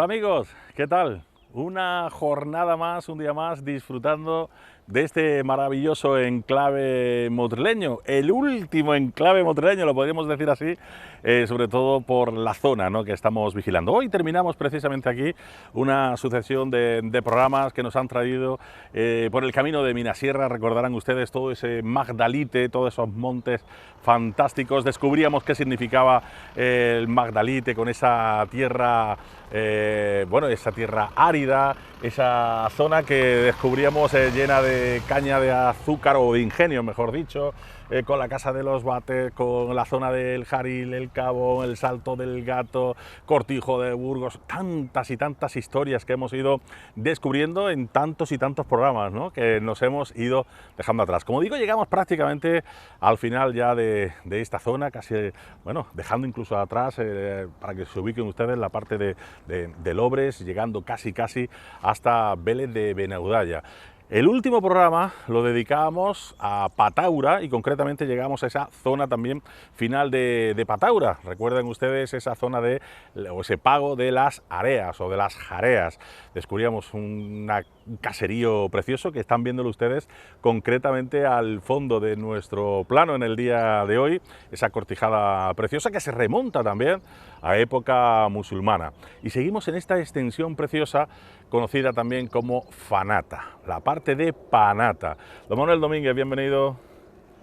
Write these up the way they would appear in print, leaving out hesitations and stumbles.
Hola amigos, ¿qué tal? Una jornada más, un día más, disfrutando de este maravilloso enclave motrileño, el último enclave motrileño, lo podríamos decir así, sobre todo por la zona, ¿no?, que estamos vigilando. Hoy terminamos precisamente aquí una sucesión de programas que nos han traído por el camino de Minasierra. Recordarán ustedes todo ese Magdalite, todos esos montes fantásticos. Descubríamos qué significaba el Magdalite con esa tierra, bueno, esa tierra árida, esa zona que descubríamos llena de caña de azúcar o de ingenio, mejor dicho, con la Casa de los Bates, con la zona del Jaril, el Cabo, el Salto del Gato, Cortijo de Burgos, tantas y tantas historias que hemos ido descubriendo en tantos y tantos programas, ¿no?, que nos hemos ido dejando atrás. Como digo, llegamos prácticamente al final ya de esta zona, casi, bueno, dejando incluso atrás, para que se ubiquen ustedes, la parte de Lobres, llegando casi hasta Vélez de Benaudalla. El último programa lo dedicábamos a Pataura y concretamente llegamos a esa zona también final de Pataura. Recuerden ustedes esa zona o ese pago de las areas o de las jareas. Descubríamos un caserío precioso que están viéndolo ustedes concretamente al fondo de nuestro plano en el día de hoy. Esa cortijada preciosa que se remonta también a época musulmana. Y seguimos en esta extensión preciosa conocida también como Fanata, la parte de Panata. Don Manuel Domínguez, bienvenido.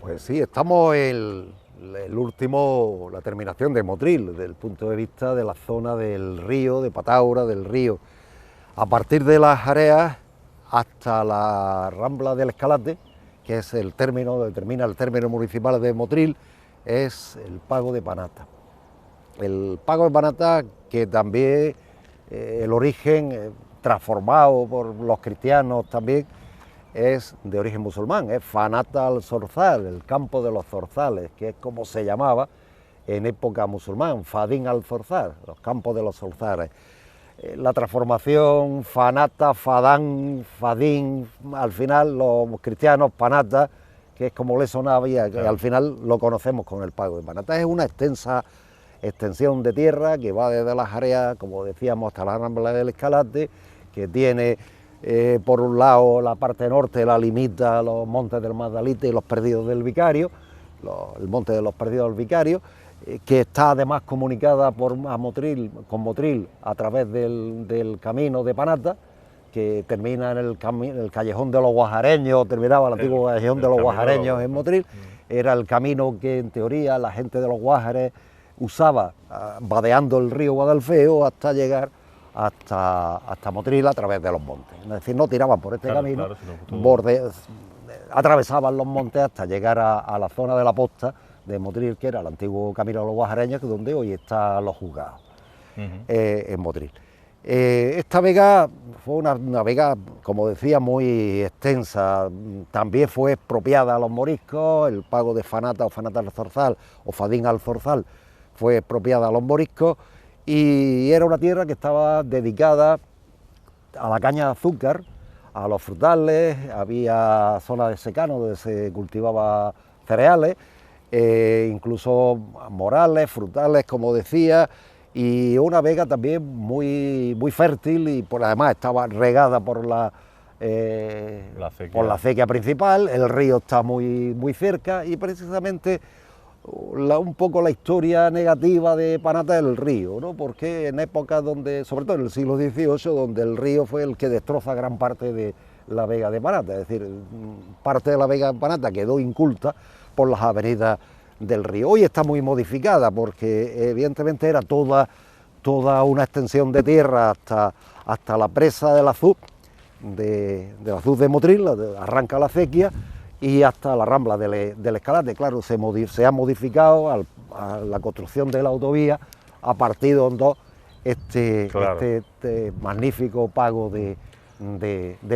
Pues sí, estamos en la terminación de Motril, desde el punto de vista de la zona del río, de Pataura, del río. A partir de las Jareas hasta la Rambla del Escalate, que es el término, determina el término municipal de Motril, es el pago de Panata. El pago de Panata, que también el origen transformado por los cristianos también, es de origen musulmán, es Fanata al Zorzal, el campo de los zorzales, que es como se llamaba en época musulmán, Fadín al Zorzal, los campos de los zorzales. La transformación Fanata, Fadán, Fadín, al final los cristianos Panata, que es como le sonaba, y al final lo conocemos con el pago de Panata. Es una extensión de tierra que va desde las Jareas, como decíamos, hasta la Rambla del Escalate, que tiene por un lado la parte norte, la limita los montes del Magdalite y los Perdidos del Vicario, el monte de los Perdidos del Vicario, que está además comunicada con Motril a través del camino de Panata, que termina en el callejón de los Guajareños, terminaba el antiguo callejón de los Guajareños en Motril. Era el camino que en teoría la gente de los Guajares usaba vadeando el río Guadalfeo hasta llegar hasta Motril a través de los montes. Es decir, no tiraban por este camino, atravesaban los montes hasta llegar a la zona de la posta de Motril, que era el antiguo camino de los Guajareños, que es donde hoy están los juzgados, en Motril. Esta vega fue una vega, como decía, muy extensa. También fue expropiada a los moriscos. El pago de Fanata o Fanata al Zorzal o Fadín al Zorzal fue expropiada a los moriscos, y era una tierra que estaba dedicada a la caña de azúcar, a los frutales, había zonas de secano donde se cultivaba cereales, incluso morales, frutales, como decía, y una vega también muy fértil, y además estaba regada por la acequia principal. El río está muy cerca, y precisamente un poco la historia negativa de Panata del río, ¿no?, porque en épocas donde, sobre todo en el siglo XVIII, donde el río fue el que destroza gran parte de la vega de Panata, es decir, parte de la vega de Panata quedó inculta por las avenidas del río. Hoy está muy modificada porque evidentemente era toda una extensión de tierra hasta la presa del Azuz, del Azuz de Motril, arranca la acequia, y hasta la Rambla del Escalate. Claro, se ha modificado a la construcción de la autovía, ha partido en dos este magnífico pago de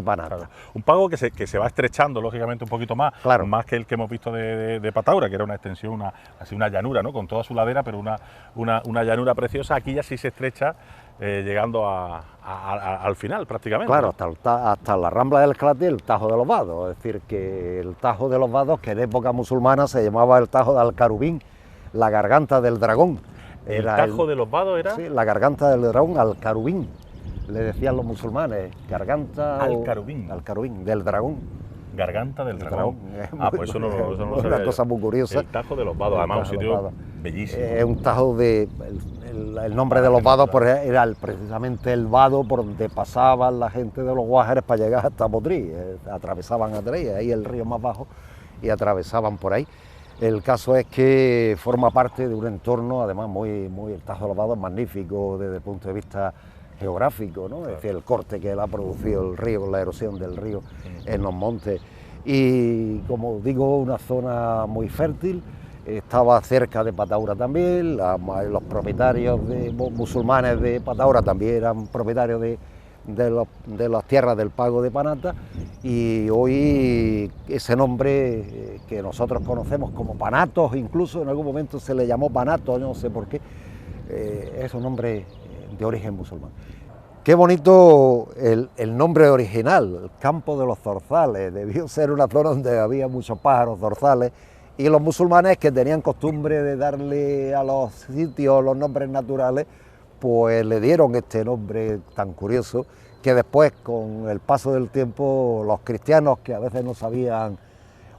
Panata. Claro. Un pago que se va estrechando, lógicamente, un poquito más, claro, más que el que hemos visto de Pataura, que era una extensión, así una llanura, ¿no?, con toda su ladera, pero una llanura preciosa. Aquí ya sí se estrecha, llegando al final prácticamente. Claro, hasta la Rambla del Escalate, el Tajo de los Vados, es decir, que el Tajo de los Vados, que en época musulmana se llamaba el Tajo de Alcarubín, la garganta del dragón. ¿El Tajo de los Vados era? Sí, la garganta del dragón, Alcarubín. le decían los musulmanes, garganta Al-Karubín. Al-Karubín, del dragón. Garganta del dragón. Pues eso no lo sabía. Una cosa muy curiosa. El Tajo de los Vados, además un sitio bellísimo. Es un tajo de... El nombre de los Vados pues, era precisamente el vado por donde pasaban la gente de los Guájares para llegar hasta Motril. Atravesaban Atrey, ahí el río más bajo, y atravesaban por ahí. El caso es que forma parte de un entorno, además, el Tajo de los Vados es magnífico desde el punto de vista geográfico, ¿no? Claro. Es decir, el corte que él ha producido el río, la erosión del río en los montes. Y como digo, una zona muy fértil, estaba cerca de Pataura también, los propietarios musulmanes de Pataura también eran propietarios de las tierras del Pago de Panata, y hoy ese nombre que nosotros conocemos como Panatos, incluso en algún momento se le llamó Panato, no sé por qué, es un nombre de origen musulmán. Qué bonito el nombre original, el Campo de los Zorzales. Debió ser una zona donde había muchos pájaros zorzales, y los musulmanes, que tenían costumbre de darle a los sitios los nombres naturales, pues le dieron este nombre tan curioso, que después, con el paso del tiempo, los cristianos, que a veces no sabían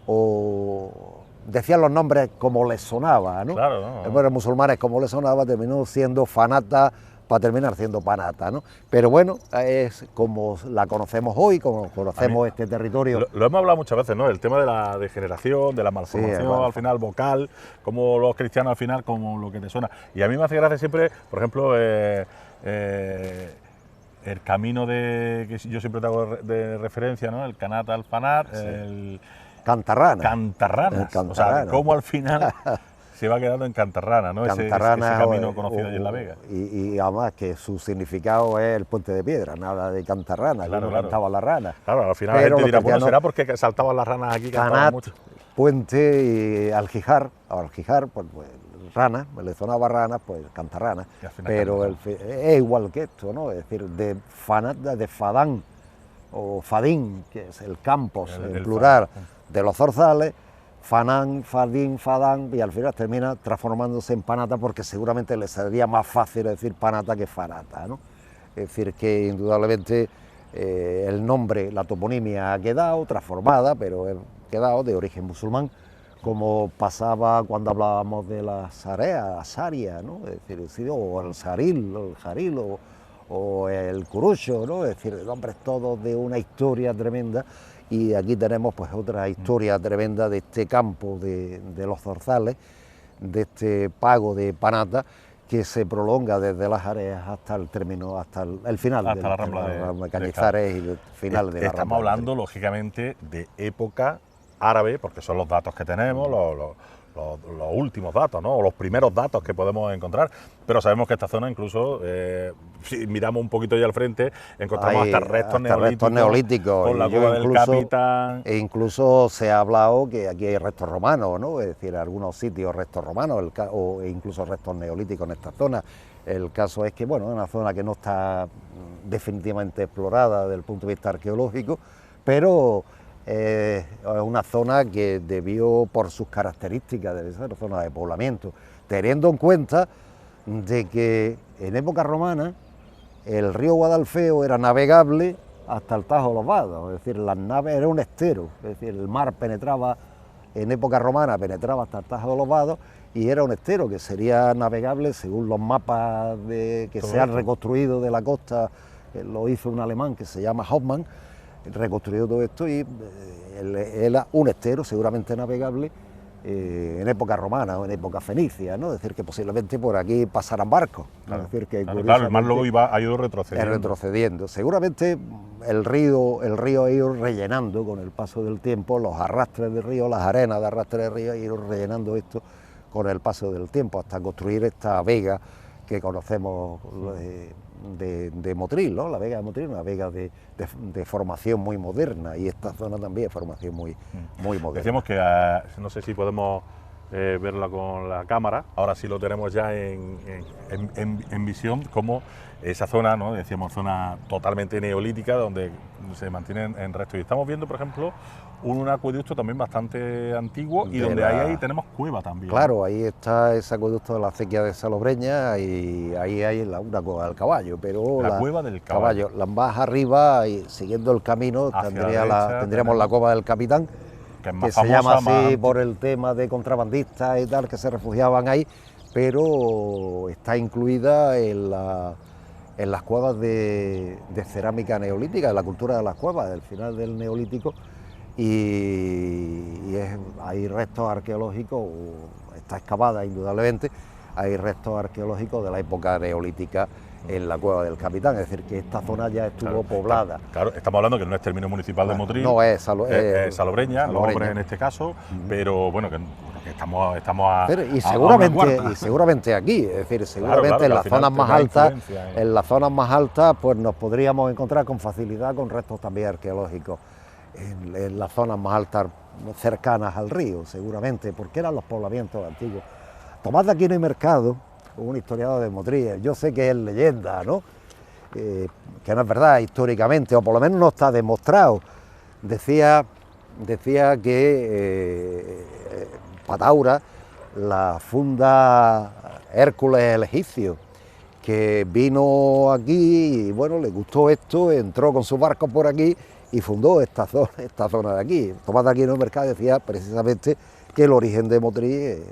o decían los nombres como les sonaba, ¿no? Claro, no. Bueno, musulmanes como les sonaba, terminó siendo Fanata para terminar siendo Panata, ¿no? Pero bueno, es como la conocemos hoy, como conocemos este territorio. Lo hemos hablado muchas veces, ¿no? El tema de la degeneración, de la malformación, sí, al final vocal, como los cristianos al final, como lo que te suena. Y a mí me hace gracia siempre, por ejemplo, el camino que yo siempre te hago de referencia, ¿no? El Canat al Fanat, sí. El Cantarranas. O sea, cómo al final se va quedando en Cantarrana, ¿no? Ese camino conocido allí en La Vega. Y además que su significado es el puente de piedra, nada de Cantarrana, claro, que no cantaba la rana. Claro, al final la gente dirá, bueno, ¿será porque saltaban las ranas aquí? Canat, mucho. Puente, y Aljijar, pues rana, le sonaba rana, pues Cantarrana, pero es igual que esto, ¿no? Es decir, de Fadán o Fadín, que es el campos, en plural, de los zorzales, Fanán, Fadín, Fadán, y al final termina transformándose en Panata, porque seguramente le sería más fácil decir Panata que Fanata, ¿no? Es decir, que indudablemente el nombre, la toponimia ha quedado transformada, pero ha quedado de origen musulmán, como pasaba cuando hablábamos de las areas, Saria, ¿no? Es decir, o el Saril, o el Jaril, o el Curucho, ¿no? Es decir, nombres todos de una historia tremenda. Y aquí tenemos pues otra historia tremenda de este campo de los zorzales, de este pago de Panata, que se prolonga desde las áreas hasta el término, hasta el final, hasta la Rambla de Cañizares, y el final de la Rambla. Estamos hablando, lógicamente, de época árabe, porque son los datos que tenemos, los últimos datos, ¿no? O los primeros datos que podemos encontrar, pero sabemos que esta zona incluso, si miramos un poquito ya al frente, encontramos hasta restos neolíticos, con la cueva del Capitán. E incluso se ha hablado que aquí hay restos romanos, ¿no? Es decir, algunos sitios restos romanos, e incluso restos neolíticos en esta zona. El caso es que, bueno, es una zona que no está definitivamente explorada desde el punto de vista arqueológico, pero es una zona que debió, por sus características, debe ser una zona de poblamiento, teniendo en cuenta de que en época romana el río Guadalfeo era navegable hasta el Tajo de los Vados, es decir, las naves era un estero, es decir, el mar penetraba, en época romana penetraba hasta el Tajo de los Vados, y era un estero que sería navegable según los mapas que se han reconstruido de la costa, lo hizo un alemán que se llama Hoffmann, reconstruido todo esto, y era un estero seguramente navegable en época romana o en época fenicia, ¿no? Es decir, que posiblemente por aquí pasaran barcos. Claro, es decir, que claro, el mar luego ha ido retrocediendo. Seguramente el río ha ido rellenando con el paso del tiempo, los arrastres del río, las arenas de arrastre del río, ha ido rellenando esto con el paso del tiempo, hasta construir esta vega que conocemos de Motril, ¿no? La vega de Motril, una vega de formación muy moderna, y esta zona también es formación muy moderna. Decíamos que, no sé si podemos verla con la cámara. Ahora sí lo tenemos ya en visión, como esa zona, ¿no? Decíamos, zona totalmente neolítica, donde se mantienen en restos. Y estamos viendo, por ejemplo, un acueducto también bastante antiguo y donde ahí tenemos cueva también. Claro, ahí está ese acueducto de la acequia de Salobreña y ahí hay una cueva del caballo, pero la cueva del caballo. Más arriba y siguiendo el camino tendríamos la cueva del Capitán, que se llama así por el tema de contrabandistas y tal, que se refugiaban ahí, pero está incluida en las cuevas de cerámica neolítica, en la cultura de las cuevas, del final del neolítico, y hay restos arqueológicos, está excavada indudablemente, hay restos arqueológicos de la época neolítica en la cueva del Capitán, es decir, que esta zona ya estuvo poblada. Claro, estamos hablando que no es término municipal de Motril, no es Salobreña, Lobre en este caso, pero bueno, que estamos y seguramente aquí, es decir, seguramente en las zonas más altas, pues nos podríamos encontrar con facilidad con restos también arqueológicos en las zonas más altas cercanas al río, seguramente, porque eran los poblamientos antiguos. Tomás de Aquino y Mercado, un historiador de Motril, yo sé que es leyenda, ¿no? Que no es verdad históricamente, o por lo menos no está demostrado. Decía que Pataura la funda Hércules el egipcio, que vino aquí y bueno, le gustó esto, entró con sus barcos por aquí y fundó esta zona de aquí. Tomás de Aquino y Mercado decía precisamente que el origen de Motril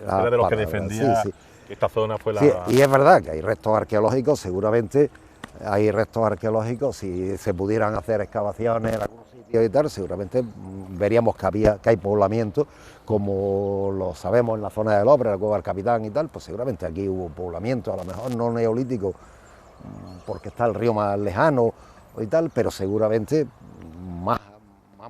era de los que defendía que esta zona fue la... Sí, y es verdad que hay restos arqueológicos, seguramente hay restos arqueológicos, si se pudieran hacer excavaciones en algunos sitios y tal, seguramente veríamos que hay poblamiento, como lo sabemos en la zona del Lobre, la cueva del Capitán y tal, pues seguramente aquí hubo poblamiento, a lo mejor no neolítico, porque está el río más lejano y tal, pero seguramente más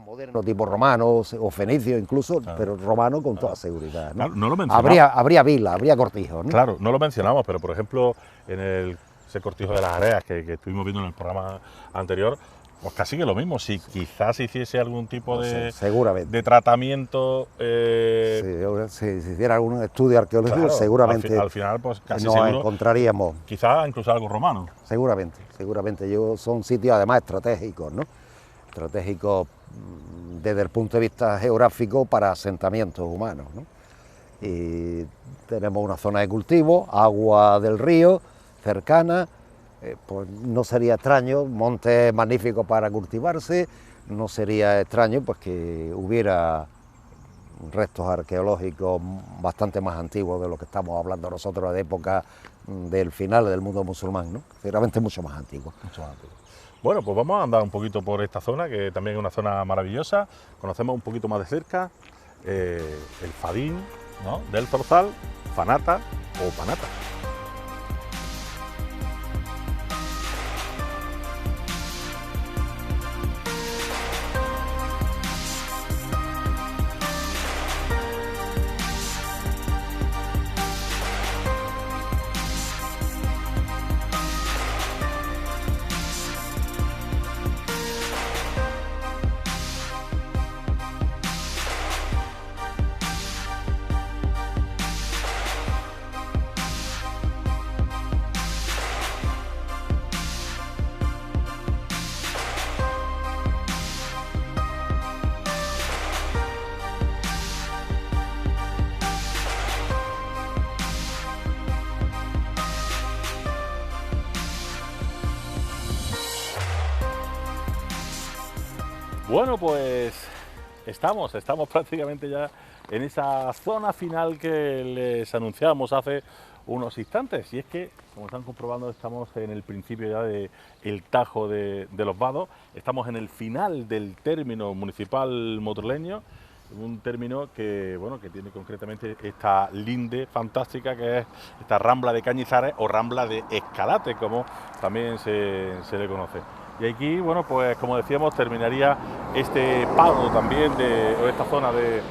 moderno, tipo romano o fenicio incluso, claro, pero romano con toda seguridad, ¿no? Claro, no lo mencionamos. Habría vila, habría cortijos, ¿no? Claro, no lo mencionamos, pero por ejemplo, en ese cortijo de las Areas que estuvimos viendo en el programa anterior, pues casi que lo mismo, si quizás se hiciese algún tipo de tratamiento... si hiciera algún estudio arqueológico, claro, seguramente al final pues casi nos seguro encontraríamos. Quizás incluso algo romano. Seguramente. Son sitios además estratégicos, ¿no? Estratégicos desde el punto de vista geográfico para asentamientos humanos, ¿no? Y tenemos una zona de cultivo, agua del río cercana, pues no sería extraño, montes magníficos para cultivarse, no sería extraño pues que hubiera restos arqueológicos bastante más antiguos de lo que estamos hablando nosotros de época del final del mundo musulmán, ¿no? Seguramente mucho más antiguo. Mucho más antiguo. Bueno, pues vamos a andar un poquito por esta zona, que también es una zona maravillosa. Conocemos un poquito más de cerca el Fadín, ¿no?, del Zorzal, Fanata o Panata. Bueno, pues estamos prácticamente ya en esa zona final que les anunciábamos hace unos instantes, y es que, como están comprobando, estamos en el principio ya del Tajo de los Vados, estamos en el final del término municipal motrileño, un término que, bueno, que tiene concretamente esta linde fantástica que es esta Rambla de Cañizares o Rambla de Escalate, como también se le conoce. Y aquí, bueno, pues como decíamos, terminaría este pago también o esta zona de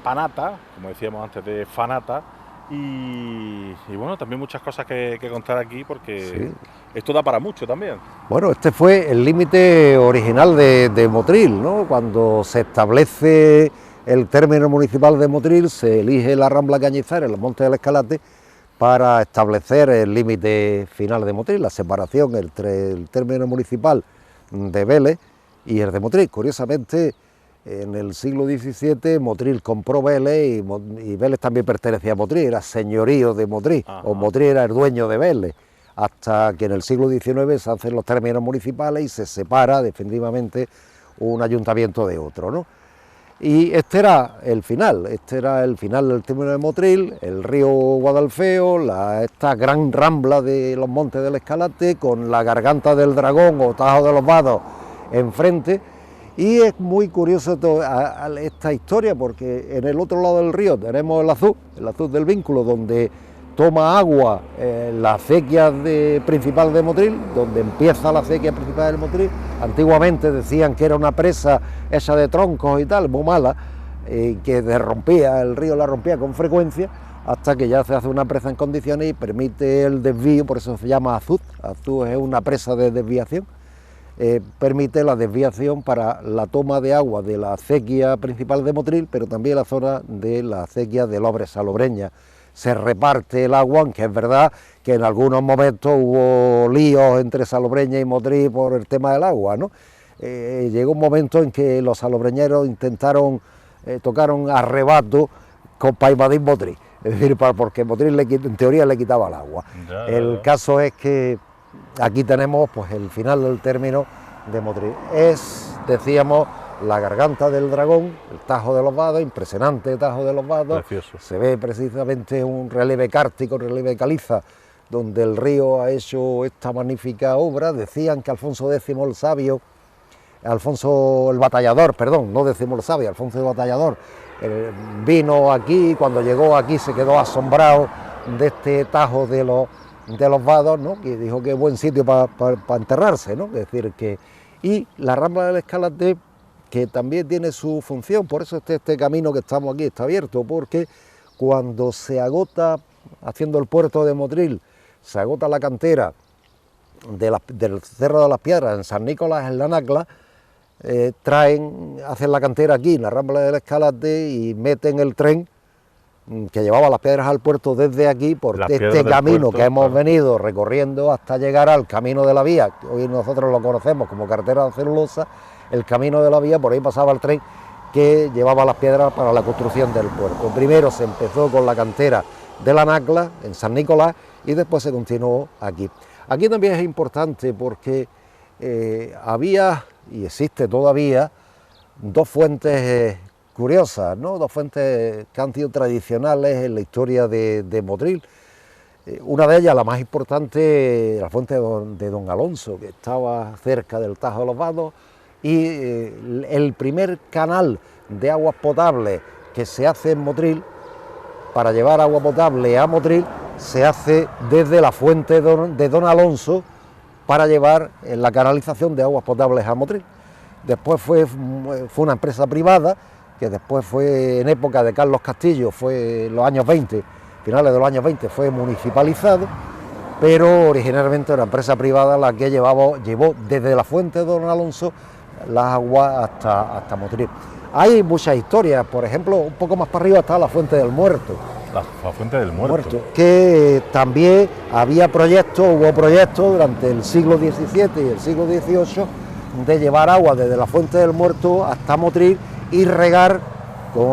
Panata, como decíamos antes, de Fanata. Y bueno, también muchas cosas que contar aquí, porque sí, esto da para mucho también. Bueno, este fue el límite original de Motril, ¿no? Cuando se establece el término municipal de Motril se elige la Rambla Cañizares, en los Montes del Escalate, para establecer el límite final de Motril, la separación entre el término municipal de Vélez y el de Motril. Curiosamente, en el siglo XVII Motril compró Vélez y Vélez también pertenecía a Motril, era señorío de Motril, o Motril era el dueño de Vélez, hasta que en el siglo XIX se hacen los términos municipales y se separa definitivamente un ayuntamiento de otro, ¿no? Y este era el final del término de Motril, el río Guadalfeo, esta gran rambla de los Montes del Escalate, con la Garganta del Dragón o Tajo de los Vados enfrente. Y es muy curioso esta historia, porque en el otro lado del río tenemos el azud del Vínculo, donde toma agua la acequia principal de Motril, donde empieza la acequia principal de Motril. Antiguamente decían que era una presa hecha de troncos y tal, muy mala, que el río la rompía con frecuencia, hasta que ya se hace una presa en condiciones y permite el desvío, por eso se llama azud. Azud es una presa de desviación, permite la desviación para la toma de agua de la acequia principal de Motril, pero también la zona de la acequia de Lobres Salobreña. Se reparte el agua, aunque es verdad que en algunos momentos hubo líos entre Salobreña y Motril por el tema del agua, ¿no? Llegó un momento en que los salobreñeros tocaron arrebato para invadir Motril, es decir, porque Motril en teoría le quitaba el agua. El caso es que aquí tenemos pues el final del término de Motril. Decíamos, la Garganta del Dragón, el Tajo de los Vados, impresionante Tajo de los Vados. Precioso. Se ve precisamente un relieve cárstico, un relieve caliza, donde el río ha hecho esta magnífica obra. Decían que Alfonso X el Sabio, Alfonso el Batallador, perdón, no decimos el Sabio, Alfonso el Batallador, vino aquí, y cuando llegó aquí se quedó asombrado de este Tajo de los Vados, ¿no? Que dijo que es buen sitio para enterrarse, ¿no? Es decir, y la Rambla del Escalate, que también tiene su función, por eso este camino que estamos aquí está abierto, porque cuando se agota, haciendo el puerto de Motril, se agota la cantera del Cerro de las Piedras en San Nicolás, en la Nacla, hacen la cantera aquí, en la Rambla del Escalate, y meten el tren que llevaba las piedras al puerto desde aquí, por este camino que hemos venido recorriendo hasta llegar al Camino de la Vía, hoy nosotros lo conocemos como carretera de celulosa. El Camino de la Vía, por ahí pasaba el tren que llevaba las piedras para la construcción del puerto. Primero se empezó con la cantera de la Nacla, en San Nicolás, y después se continuó aquí. Aquí también es importante porque había, y existe todavía, dos fuentes curiosas, ¿no? Dos fuentes que han sido tradicionales en la historia de Motril. Una de ellas, la más importante, la fuente de Don Alonso, que estaba cerca del Tajo de los Vados, y el primer canal de aguas potables que se hace en Motril, para llevar agua potable a Motril, se hace desde la fuente de Don Alonso para llevar la canalización de aguas potables a Motril. Después fue una empresa privada, que después fue en época de Carlos Castillo, fue en los años 20, finales de los años 20, fue municipalizado, pero originalmente era una empresa privada la que llevó desde la fuente de Don Alonso las aguas hasta Motril. Hay muchas historias, por ejemplo, un poco más para arriba está la Fuente del Muerto. La Fuente del Muerto. Que también hubo proyectos durante el siglo XVII y el siglo XVIII de llevar agua desde la Fuente del Muerto hasta Motril y regar,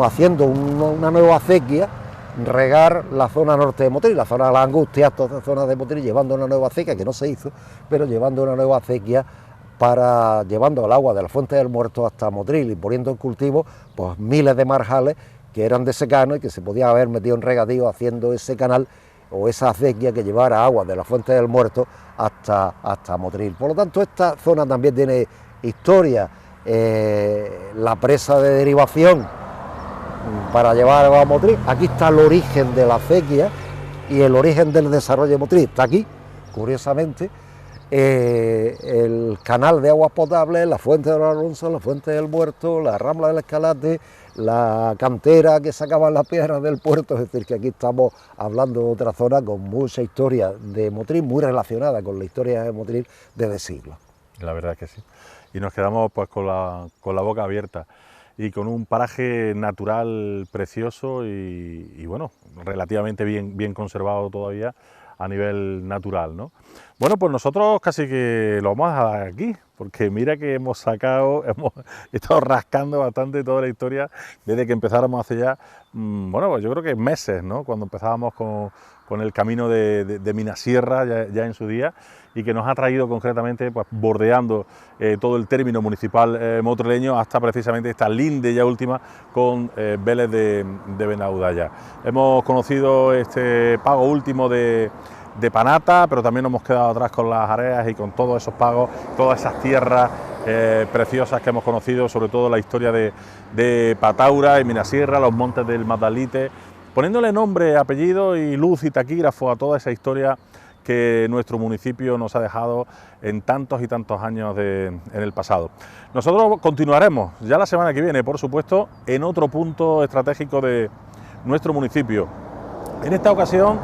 haciendo una nueva acequia, regar la zona norte de Motril, la zona de las Angustias, toda esa zona de Motril, llevando una nueva acequia, que no se hizo, pero llevando una nueva acequia llevando el agua de la Fuente del Muerto hasta Motril y poniendo en cultivo pues miles de marjales que eran de secano y que se podía haber metido en regadío haciendo ese canal o esa acequia que llevara agua de la Fuente del Muerto hasta Motril. Por lo tanto, esta zona también tiene historia, la presa de derivación para llevar agua a Motril. Aquí está el origen de la acequia y el origen del desarrollo de Motril está aquí, curiosamente. El canal de aguas potables, la Fuente de Don Alonso, la Fuente del Muerto, la Rambla del Escalate, la cantera que sacaban las piedras del puerto, es decir, que aquí estamos hablando de otra zona con mucha historia de Motril, muy relacionada con la historia de Motril desde siglos. La verdad es que sí. Y nos quedamos pues con la boca abierta. y con un paraje natural precioso y bueno, relativamente bien conservado todavía a nivel natural, ¿no? Bueno, pues nosotros casi que lo vamos a dejar aquí, porque mira que hemos estado rascando bastante toda la historia desde que empezáramos hace ya, bueno, pues yo creo que meses, ¿no? Cuando empezábamos con el camino de Minasierra ya en su día, y que nos ha traído concretamente, pues bordeando todo el término municipal motrileño hasta precisamente esta linde ya última con Vélez de Benaudalla. Hemos conocido este pago último de Panata, pero también nos hemos quedado atrás con las Areas y con todos esos pagos, todas esas tierras preciosas que hemos conocido, sobre todo la historia de Pataura y Minasierra, los montes del Magdalite, poniéndole nombre, apellido y luz y taquígrafo a toda esa historia que nuestro municipio nos ha dejado en tantos y tantos años en el pasado. Nosotros continuaremos ya la semana que viene, por supuesto, en otro punto estratégico de nuestro municipio. En esta ocasión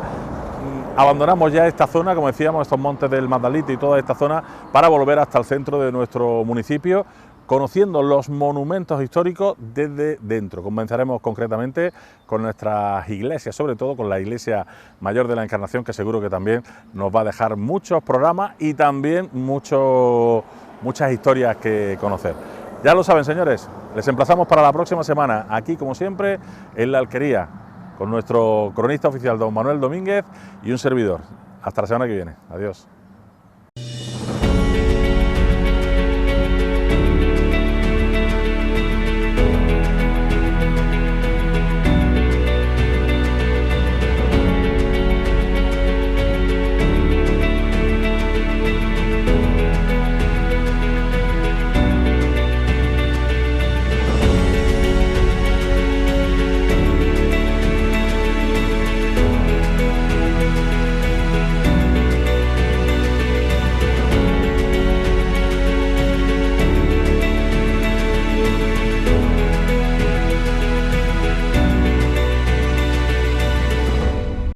abandonamos ya esta zona, como decíamos, estos montes del Magdalite y toda esta zona, para volver hasta el centro de nuestro municipio, conociendo los monumentos históricos desde dentro. Comenzaremos concretamente con nuestras iglesias, sobre todo con la Iglesia Mayor de la Encarnación, que seguro que también nos va a dejar muchos programas y también muchas historias que conocer. Ya lo saben, señores, les emplazamos para la próxima semana, aquí como siempre, en La Alquería, con nuestro cronista oficial, don Manuel Domínguez, y un servidor. Hasta la semana que viene. Adiós.